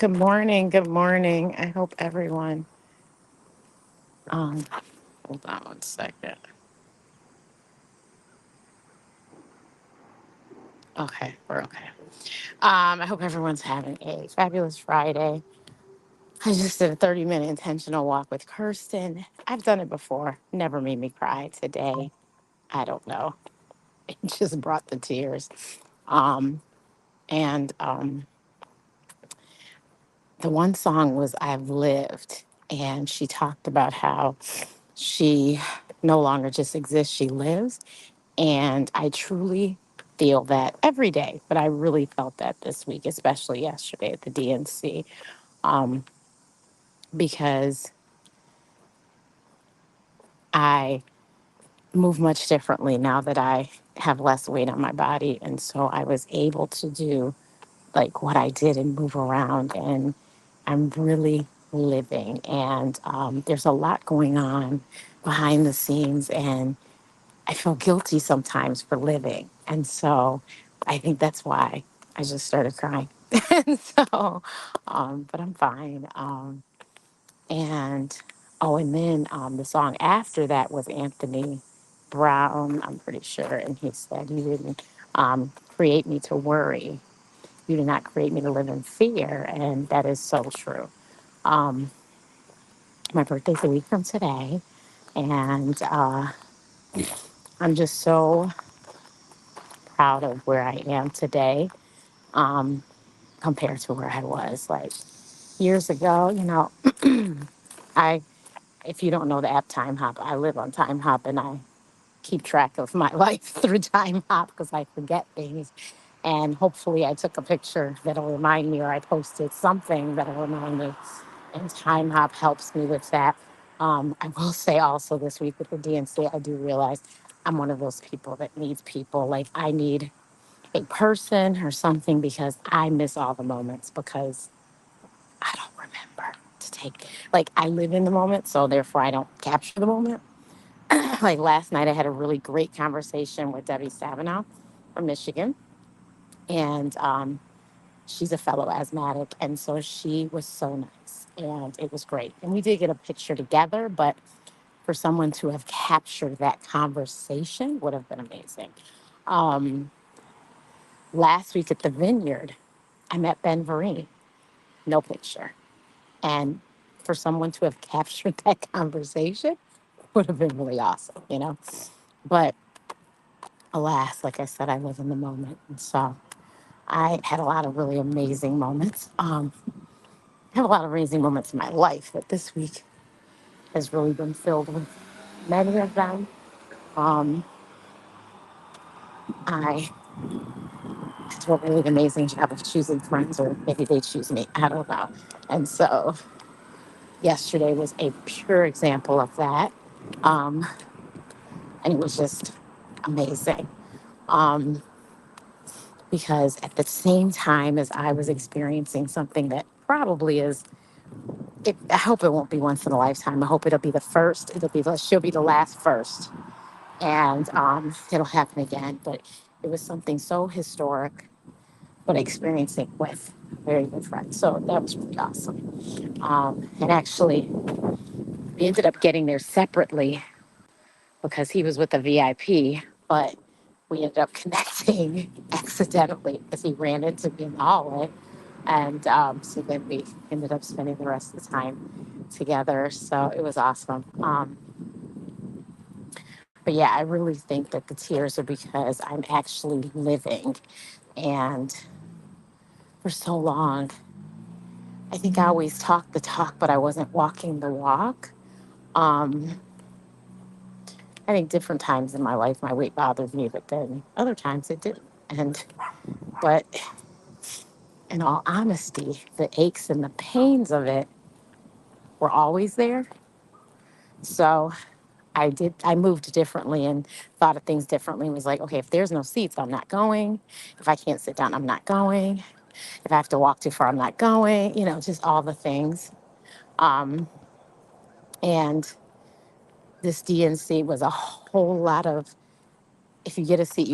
Good morning. Good morning. I hope everyone. Um, Hold on one second. Okay, we're okay. I hope everyone's having a fabulous Friday. I just did a 30-minute intentional walk with Kirsten. I've done it before. Never made me cry. Today, I don't know. It just brought the tears. And the one song was "I've Lived," and she talked about how she no longer just exists; she lives. And I truly feel that every day, but I really felt that this week, especially yesterday at the DNC, um, because I move much differently now that I have less weight on my body. And so I was able to do like what I did and move around. And I'm really living. And there's a lot going on behind the scenes. And I feel guilty sometimes for living. And so I think that's why I just started crying. And so, but I'm fine. And oh, and then the song after that was Anthony Brown, I'm pretty sure. And he said, "You didn't create me to worry. You did not create me to live in fear." And that is so true. Um, my birthday's a week from today. And I'm just so proud of where I am today, um, compared to where I was like years ago. I if you don't know the app Time Hop, I live on Time Hop and I keep track of my life through Time Hop because I forget things. And hopefully, I took a picture that'll remind me, or I posted something that'll remind me. And Time Hop helps me with that. I will say also this week with the DNC, I do realize I'm one of those people that needs people. Like I need a person or something because I miss all the moments because I don't remember to take, like, I live in the moment, so therefore I don't capture the moment. Like last night, I had a really great conversation with Debbie Savinoff from Michigan, and she's a fellow asthmatic, and so she was so nice, and it was great. And we did get a picture together, but for someone to have captured that conversation would have been amazing. Um, Last week at the Vineyard, I met Ben Vereen, no picture. And for someone to have captured that conversation would have been really awesome. But alas, like I said, I live in the moment. And so I had a lot of really amazing moments. I have a lot of amazing moments in my life, but this week has really been filled with many of them. Um, I do a really amazing job of choosing friends, or maybe they choose me. I don't know. And so yesterday was a pure example of that. Um, and it was just amazing. Um, because at the same time as I was experiencing something that probably is, I hope it won't be once in a lifetime. I hope it'll be the first. She'll be the last first, and it'll happen again. But it was something so historic, but experiencing with a very good friend. So that was really awesome. And actually, we ended up getting there separately because he was with a VIP, but we ended up connecting accidentally because he ran into me in the hallway. And so then we ended up spending the rest of the time together. So it was awesome. But yeah, I really think that the tears are because I'm actually living. And for so long, I think I always talked the talk, but I wasn't walking the walk. Um, I think different times in my life, my weight bothered me, but then other times it didn't. But in all honesty, the aches and the pains of it were always there. So I moved differently and thought of things differently and was like, okay, if there's no seats, I'm not going. If I can't sit down, I'm not going. If I have to walk too far, I'm not going, just all the things. Um, and this DNC was a whole lot of, if you get a seat,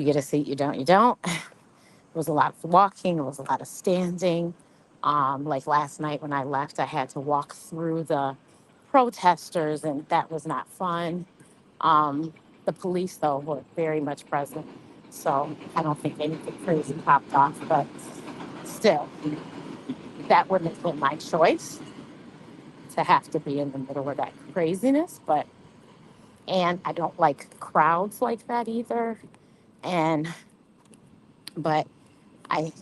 you don't, you don't. It was a lot of walking, it was a lot of standing. Like last night when I left, I had to walk through the protesters, and that was not fun. The police, though, were very much present. So I don't think anything crazy popped off, but still, that wouldn't have been my choice to have to be in the middle of that craziness. And I don't like crowds like that either. And, but I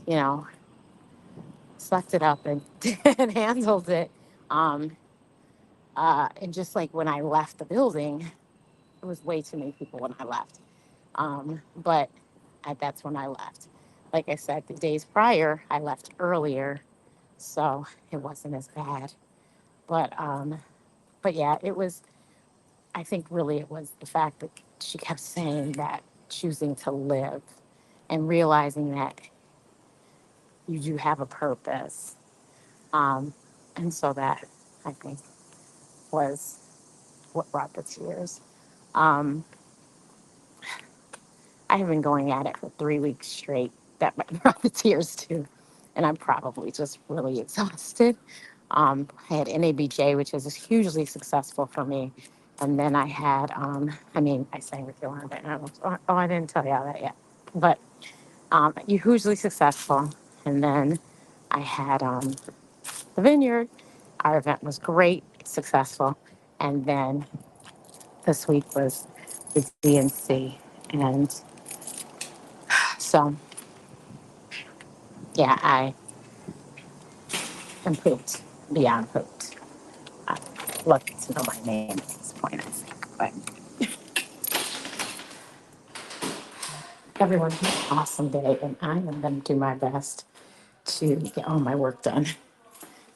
sucked it up and, and handled it. Um, and just like when I left the building, it was way too many people when I left. But that's when I left. Like I said, the days prior, I left earlier, so it wasn't as bad. But yeah, it was. I think really it was the fact that she kept saying that choosing to live and realizing that you do have a purpose, um, and so that I think was what brought the tears. Um, I have been going at it for 3 weeks straight. That might brought the tears too. And I'm probably just really exhausted. I had NABJ, which is hugely successful for me. And then I had, I sang with Yolanda. And I didn't tell y'all that yet. But you hugely successful. And then I had the Vineyard. Our event was great, successful. And then this week was the DNC. And so, yeah, I am pooped, beyond pooped. I'm lucky to know my name at this point, I think. But everyone have an awesome day, and I am going to do my best to get all my work done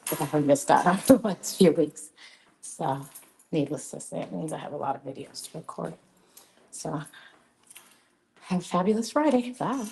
that I have missed out on the last few weeks. So, needless to say, it means I have a lot of videos to record. So, have a fabulous Friday. Bye.